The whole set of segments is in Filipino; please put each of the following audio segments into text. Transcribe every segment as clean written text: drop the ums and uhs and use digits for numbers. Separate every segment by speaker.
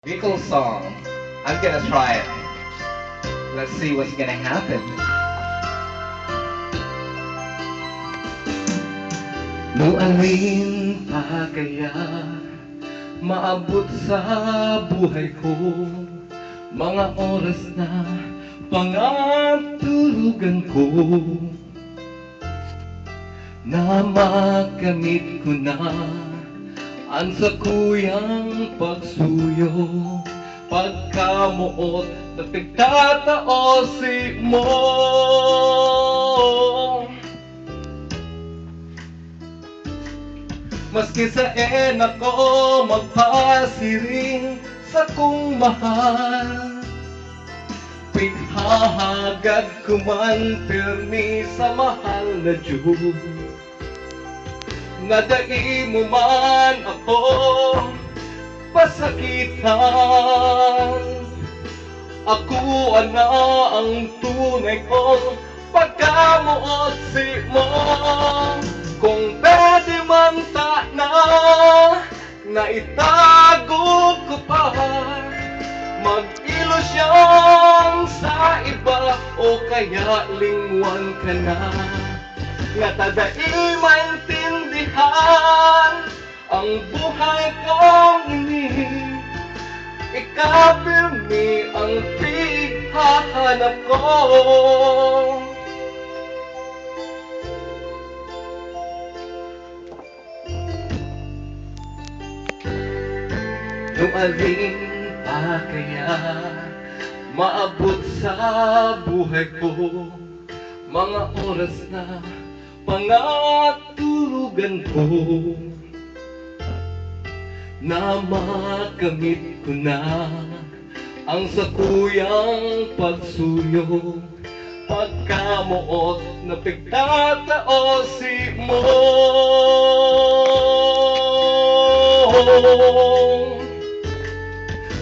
Speaker 1: Bicol song. I'm gonna try it. Let's see what's gonna happen. Nualin pa kaya maabot sa buhay ko mga oras na pangatulugan ko na makamit ko na ang sakuyang pagsuyo pagkamuot na pagtataosi mo. Maski sa ako magpasiring sa kung mahal, pighahagad ko man pirmi sa mahal na Diyos. Nadai mo man ako pasakitan, ako ana ang tunay kong pagkamuot si mo. Kung pwede man na itago ko pa, mag-ilusyon sa iba o kaya lingwan ka na, nga tadai maintindihan ang buhay kong ini. Ikapirmi ang pighahanap ko. Nualin pa kaya maabot sa buhay ko mga oras na pangatulugan ko na makamit ko na ang sakuyang pagsuyo pagkamuot na pagtataosi mo.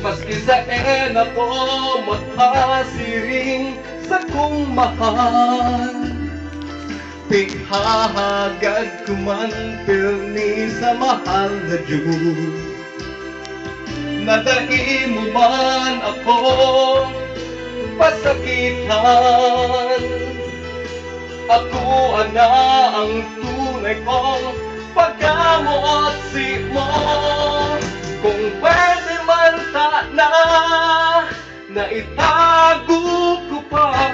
Speaker 1: Maski sa ako magpasiring sa kung mahal, pighahagad ko man pirmi sa mahal na Diyos. Nadai mo man ako pasakitan, ako ana ang tunay kong pagkamuot si mo. Kung pwede man na itago ko pa,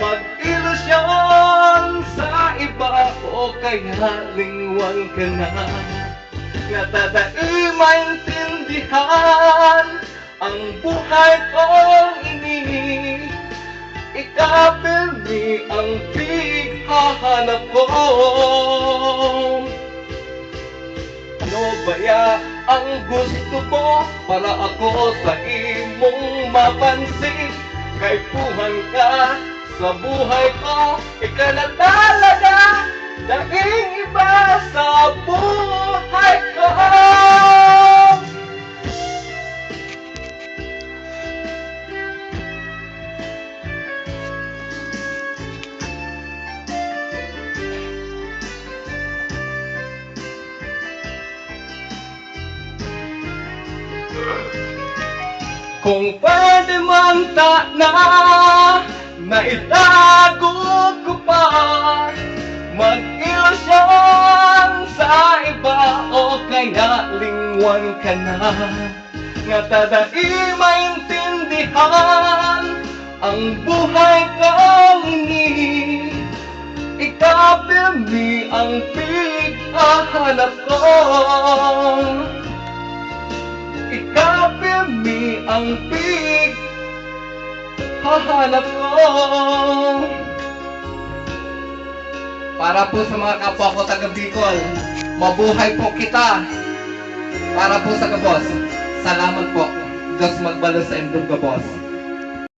Speaker 1: mag-ilusyon sa iba o kaya lingwan ka na, nga tadai maintindihan ang buhay kong ini. Ikapirmi ang pighahanap ko. Ano baya ang gusto ko para ako sa imong mapansin? Kay puhan ka sa buhay ko, ikaw na talaga, daing iba sa buhay ko. Kung pwede man na itago ko pa, mag-ilusyon sa iba o kaya lingwan ka na, nga tadai maintindihan ang buhay kong ini. Ikapirmi ang pighahanap ko. Ikapirmi ang pighahanap ko. Para po sa mga kapwa ko taga Bicol, mabuhay po kita. Para po sa kabos, salamat po. Diyos magbalo sa indong kabos.